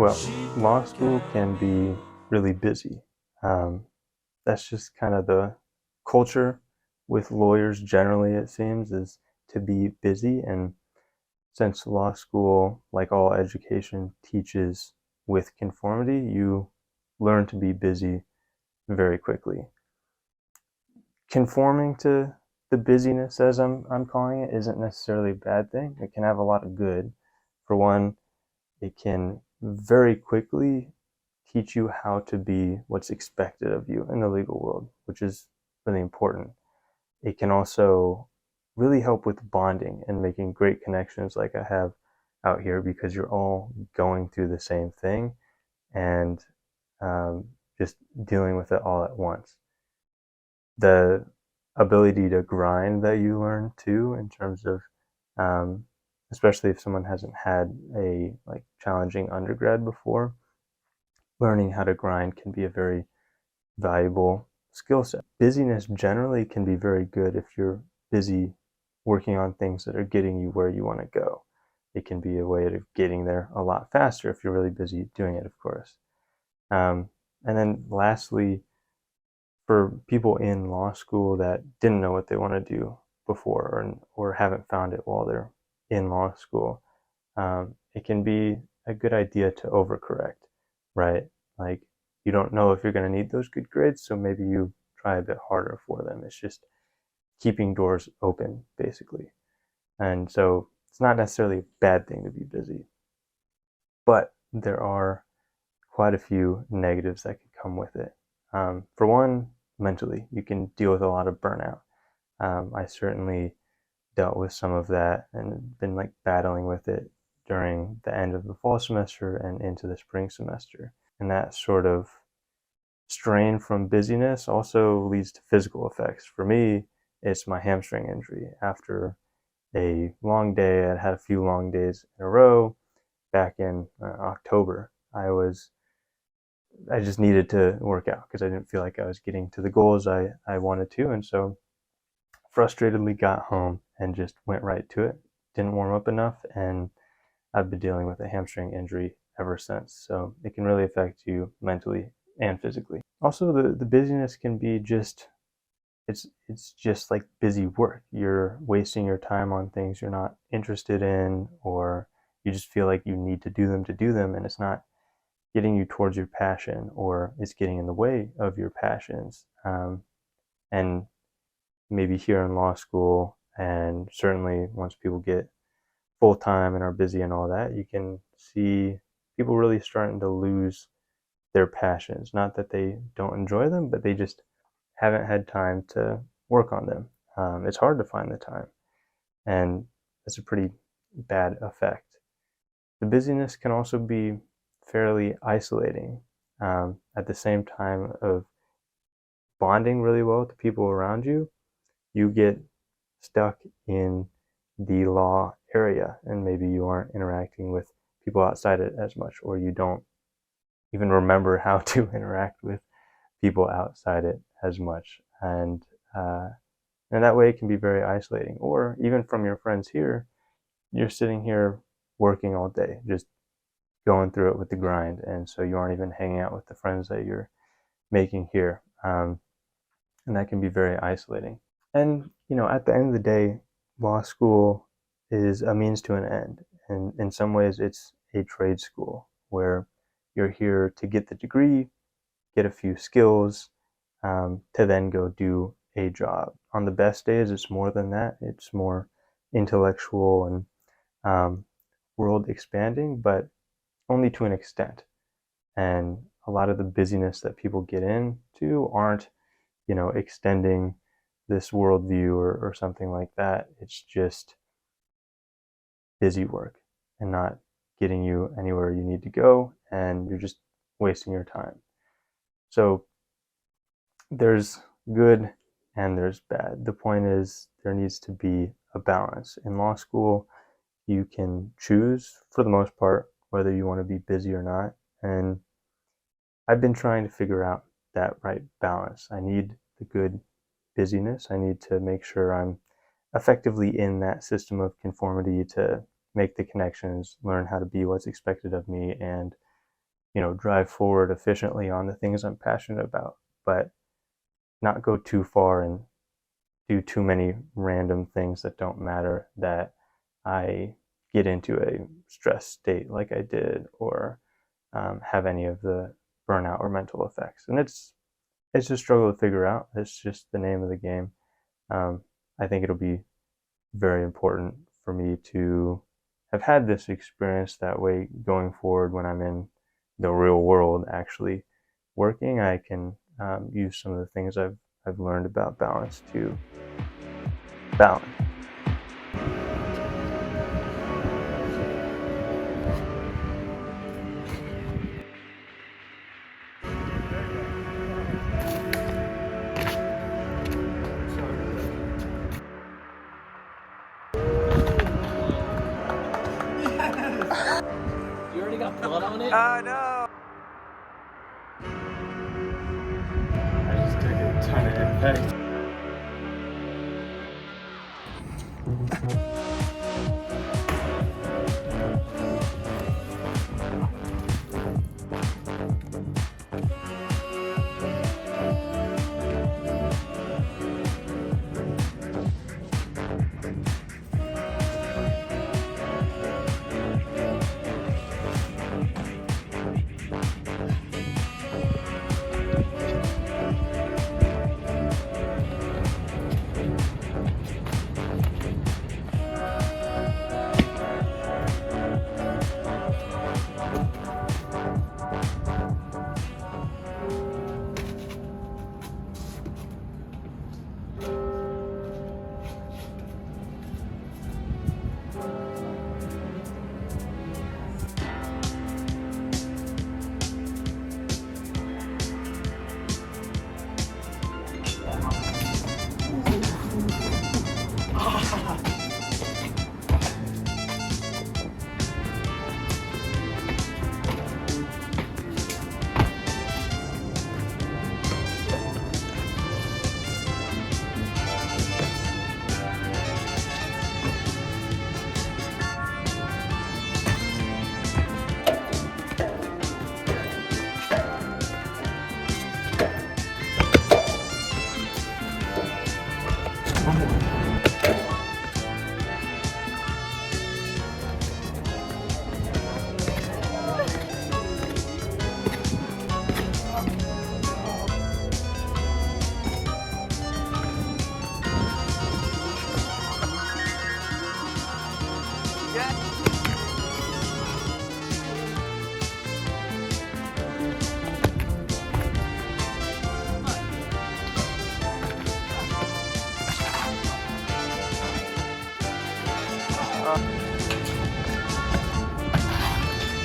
Well, law school can be really busy. Um, that's just kind of the culture with lawyers generally, it seems, is to be busy. And since law school, like all education, teaches with conformity, you learn to be busy very quickly. Conforming to the busyness, as I'm calling it, isn't necessarily a bad thing. It can have a lot of good. For one, it can very quickly teach you how to be what's expected of you in the legal world, which is really important. It can also really help with bonding and making great connections like I have out here because you're all going through the same thing and um, just dealing with it all at once. The ability to grind that you learn too, in terms of, um, especially if someone hasn't had a like challenging undergrad before, learning how to grind can be a very valuable skill set. Busyness generally can be very good if you're busy working on things that are getting you where you want to go. It can be a way of getting there a lot faster if you're really busy doing it, of course. And then lastly, for people in law school that didn't know what they want to do before or haven't found it while they're in law school, it can be a good idea to overcorrect, right? Like you don't know if you're going to need those good grades, so maybe you try a bit harder for them. It's just keeping doors open, basically. And so it's not necessarily a bad thing to be busy, but there are quite a few negatives that could come with it. For one, mentally, you can deal with a lot of burnout. I certainly dealt with some of that and been like battling with it during the end of the fall semester and into the spring semester. And that sort of strain from busyness also leads to physical effects. For me, it's my hamstring injury. After a long day, I'd had a few long days in a row back in October. I just needed to work out because I didn't feel like I was getting to the goals I wanted to. And so frustratedly got home and just went right to it. Didn't warm up enough, and I've been dealing with a hamstring injury ever since. So it can really affect you mentally and physically. Also, the busyness can be just it's just like busy work. You're wasting your time on things you're not interested in, or you just feel like you need to do them, and it's not getting you towards your passion, or it's getting in the way of your passions. And maybe here in law school, and certainly once people get full time and are busy and all that, you can see people really starting to lose their passions. Not that they don't enjoy them, but they just haven't had time to work on them. It's hard to find the time, and that's a pretty bad effect. The busyness can also be fairly isolating at the same time of bonding really well with the people around you. You get stuck in the law area and maybe you aren't interacting with people outside it as much, or you don't even remember how to interact with people outside it as much. And that way it can be very isolating. Or even from your friends here, you're sitting here working all day, just going through it with the grind. And so you aren't even hanging out with the friends that you're making here. And that can be very isolating. And, at the end of the day, law school is a means to an end. And in some ways, it's a trade school where you're here to get the degree, get a few skills, to then go do a job. On the best days, it's more than that. It's more intellectual and world expanding, but only to an extent. And a lot of the busyness that people get into aren't, extending this worldview or something like that. It's just busy work and not getting you anywhere you need to go, and you're just wasting your time. So there's good and there's bad. The point is there needs to be a balance. In law school, you can choose, for the most part, whether you want to be busy or not. And I've been trying to figure out that right balance. I need the good busyness. I need to make sure I'm effectively in that system of conformity to make the connections, learn how to be what's expected of me, and drive forward efficiently on the things I'm passionate about, but not go too far and do too many random things that don't matter, that I get into a stress state like I did, or have any of the burnout or mental effects. And it's a struggle to figure out. It's just the name of the game. I think it'll be very important for me to have had this experience. That way, going forward, when I'm in the real world actually working, I can use some of the things I've learned about balance to balance. You already got blood on it? No! I just took a ton of impact.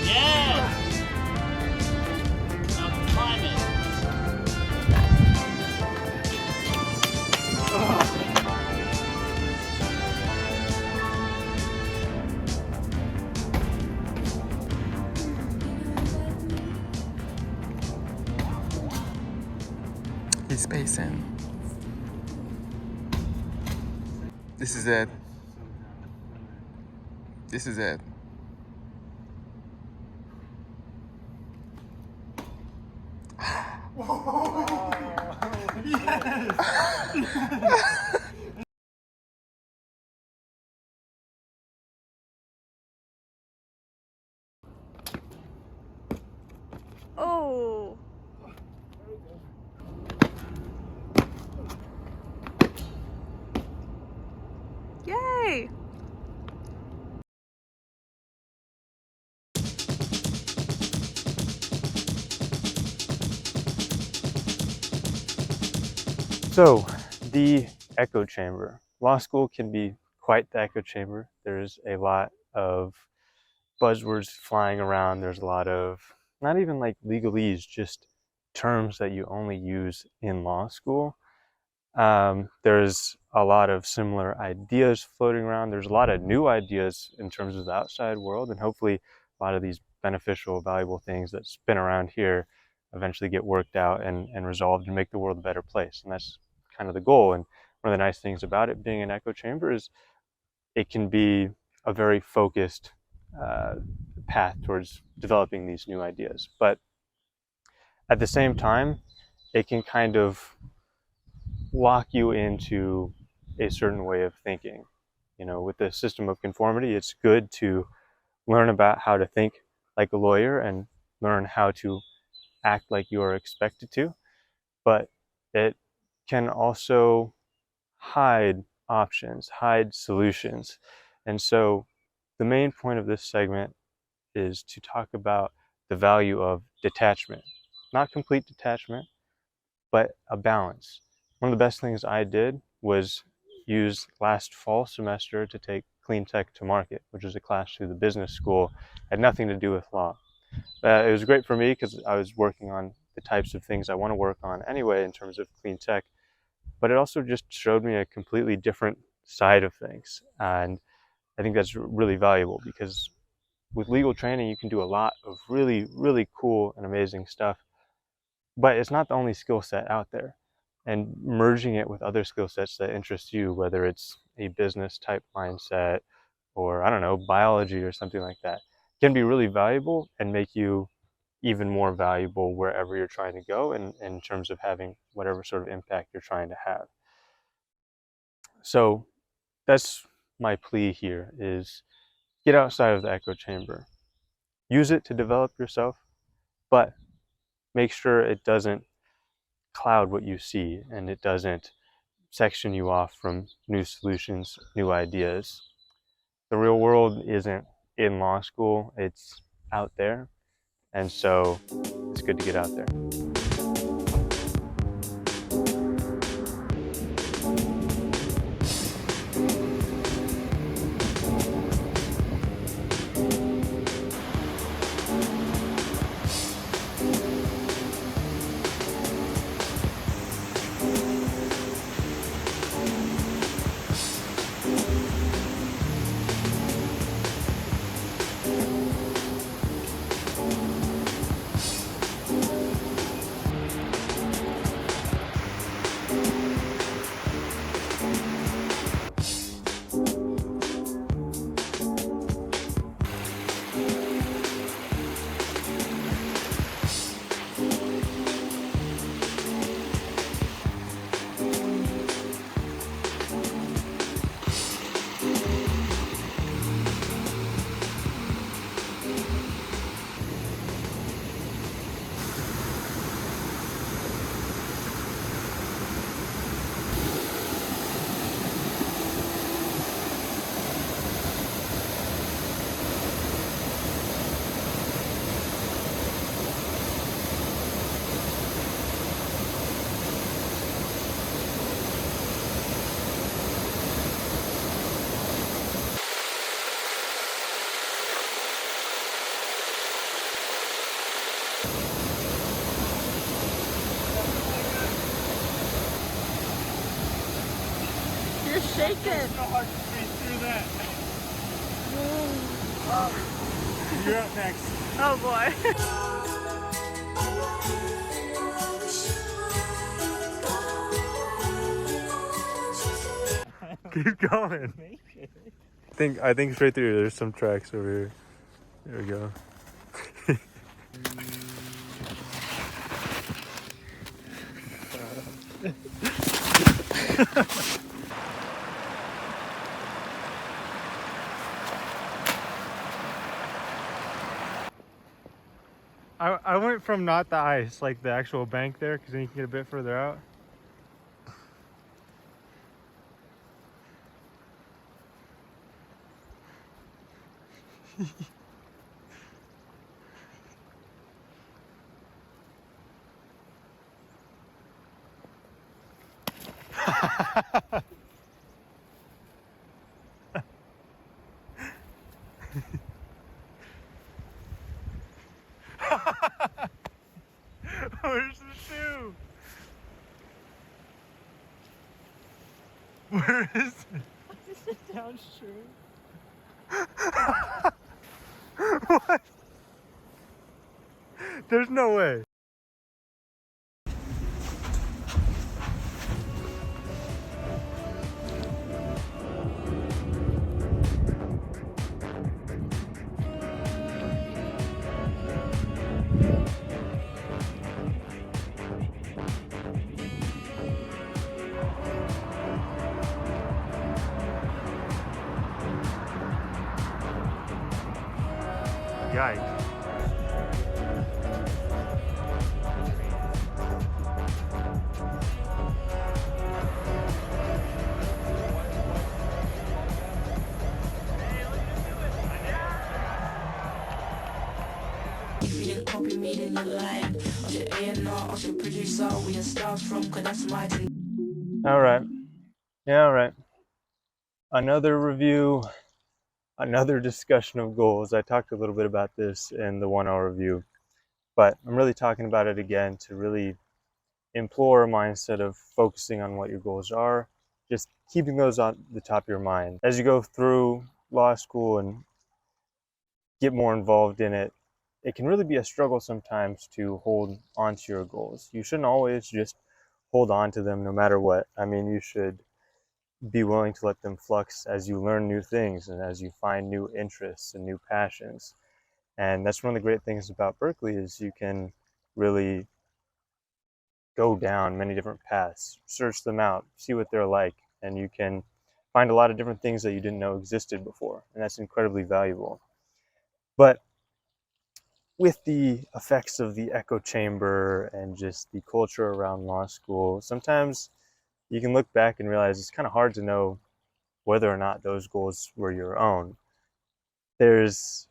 Yeah! I'm climbing. He's spacing. This is it. This is it. Oh. Yay! So, the echo chamber. Law school can be quite the echo chamber. There's a lot of buzzwords flying around. There's a lot of, not even like legalese, just terms that you only use in law school. There's a lot of similar ideas floating around. There's a lot of new ideas in terms of the outside world, and hopefully a lot of these beneficial, valuable things that spin around here eventually get worked out and resolved and make the world a better place. And that's kind of the goal. And one of the nice things about it being an echo chamber is it can be a very focused path towards developing these new ideas. But at the same time, it can kind of lock you into a certain way of thinking. With the system of conformity, it's good to learn about how to think like a lawyer and learn how to act like you are expected to, but it can also hide options, hide solutions. And so the main point of this segment is to talk about the value of detachment. Not complete detachment, but a balance. One of the best things I did was use last fall semester to take Clean Tech to Market, which is a class through the business school. It had nothing to do with law. It was great for me because I was working on the types of things I want to work on anyway in terms of clean tech, but it also just showed me a completely different side of things. And I think that's really valuable because with legal training, you can do a lot of really, really cool and amazing stuff, but it's not the only skill set out there. And merging it with other skill sets that interest you, whether it's a business type mindset or, I don't know, biology or something like that, can be really valuable and make you even more valuable wherever you're trying to go in terms of having whatever sort of impact you're trying to have. So that's my plea here is get outside of the echo chamber. Use it to develop yourself, but make sure it doesn't cloud what you see and it doesn't section you off from new solutions, new ideas. The real world isn't in law school, it's out there. And so it's good to get out there. You're shaking. It's so hard to breathe through that. You're up next. Oh boy. Keep going. I think straight through. There's some tracks over here. There we go. I went from not the ice, like the actual bank there, because then you can get a bit further out. Where's the shoe? Where is it? Sit down, sure. What? There's no way. Yikes. All right. Yeah, all right. Another review, another discussion of goals. I talked a little bit about this in the 1 hour review, but I'm really talking about it again to really implore a mindset of focusing on what your goals are, just keeping those on the top of your mind. As you go through law school and get more involved in it, it can really be a struggle sometimes to hold on to your goals. You shouldn't always just hold on to them no matter what. I mean, you should be willing to let them flux as you learn new things and as you find new interests and new passions. And that's one of the great things about Berkeley is you can really go down many different paths, search them out, see what they're like, and you can find a lot of different things that you didn't know existed before, and that's incredibly valuable. But with the effects of the echo chamber and just the culture around law school, sometimes you can look back and realize it's kind of hard to know whether or not those goals were your own. There's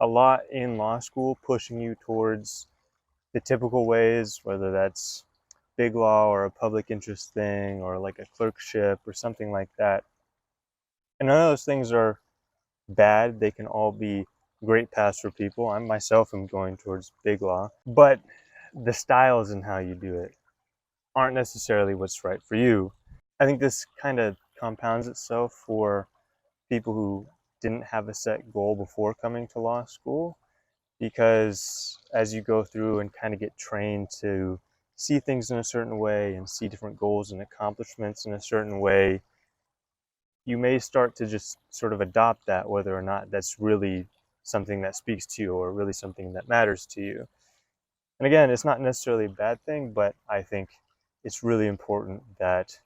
a lot in law school pushing you towards the typical ways, whether that's big law or a public interest thing or like a clerkship or something like that. And none of those things are bad. They can all be great paths for people. I myself am going towards big law, but the styles and how you do it aren't necessarily what's right for you. I think this kind of compounds itself for people who didn't have a set goal before coming to law school, because as you go through and kind of get trained to see things in a certain way and see different goals and accomplishments in a certain way, you may start to just sort of adopt that, whether or not that's really something that speaks to you or really something that matters to you. And again, it's not necessarily a bad thing, but I think it's really important that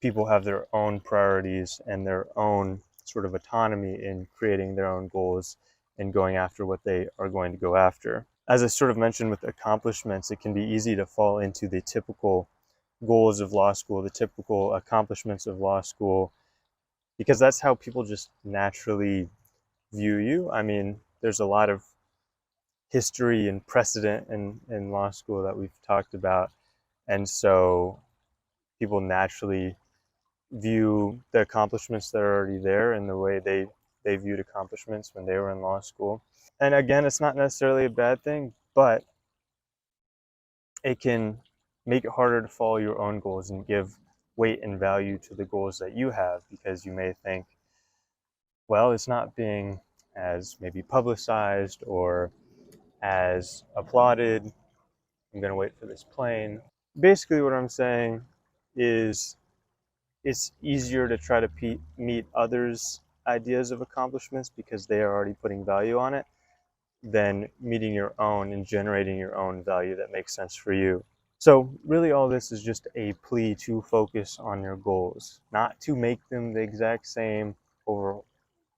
people have their own priorities and their own sort of autonomy in creating their own goals and going after what they are going to go after. As I sort of mentioned with accomplishments, it can be easy to fall into the typical goals of law school, the typical accomplishments of law school, because that's how people just naturally view you. I mean, there's a lot of history and precedent in law school that we've talked about, and so people naturally view the accomplishments that are already there in the way they viewed accomplishments when they were in law school. And again, it's not necessarily a bad thing, but it can make it harder to follow your own goals and give weight and value to the goals that you have, because you may think, well, it's not being as maybe publicized or as applauded. I'm going to wait for this plane. Basically, what I'm saying is it's easier to try to meet others' ideas of accomplishments because they are already putting value on it than meeting your own and generating your own value that makes sense for you. So really all this is just a plea to focus on your goals, not to make them the exact same over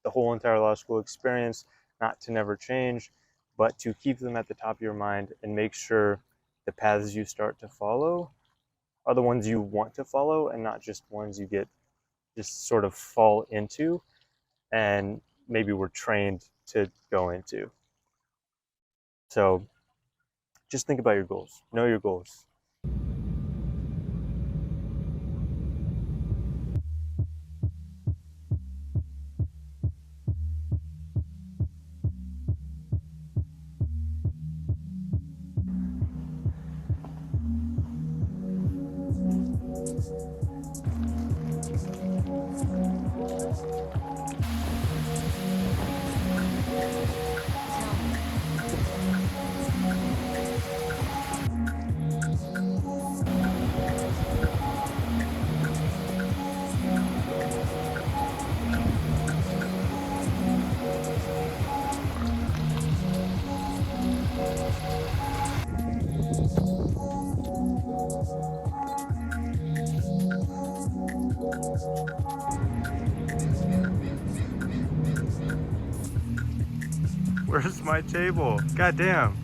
the whole entire law school experience, not to never change, but to keep them at the top of your mind and make sure the paths you start to follow are the ones you want to follow and not just ones you get just sort of fall into and maybe were trained to go into. So just think about your goals. Know your goals. Where's my table? God damn.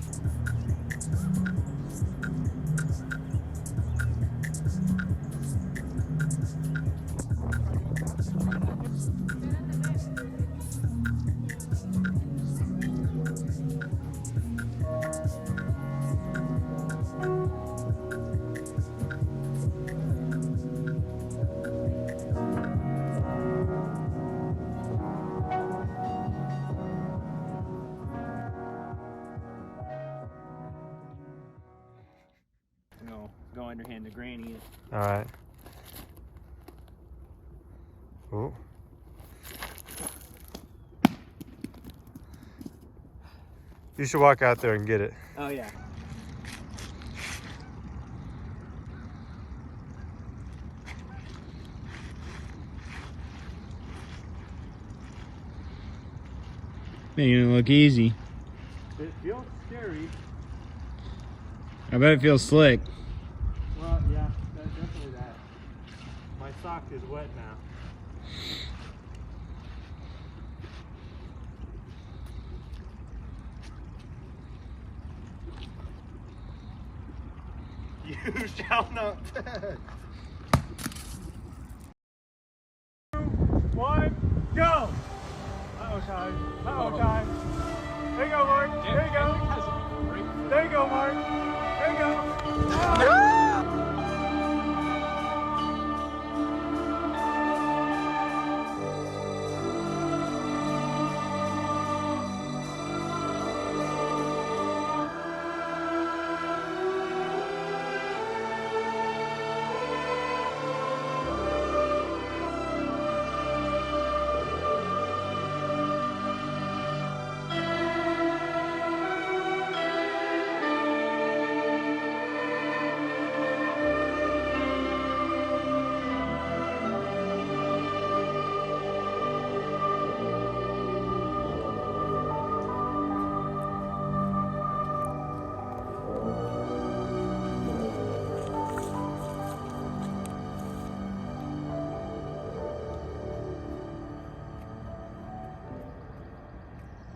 No, go underhand to Granny. All right. Ooh. You should walk out there and get it. Oh yeah. Making it look easy. It feels scary. I bet it feels slick. Well, yeah, definitely that. My sock is wet now. You shall not touch. 2, 1, go! Uh-oh time. Uh-oh time. There you go, Mark. There you go. There you go, Mark. There you go.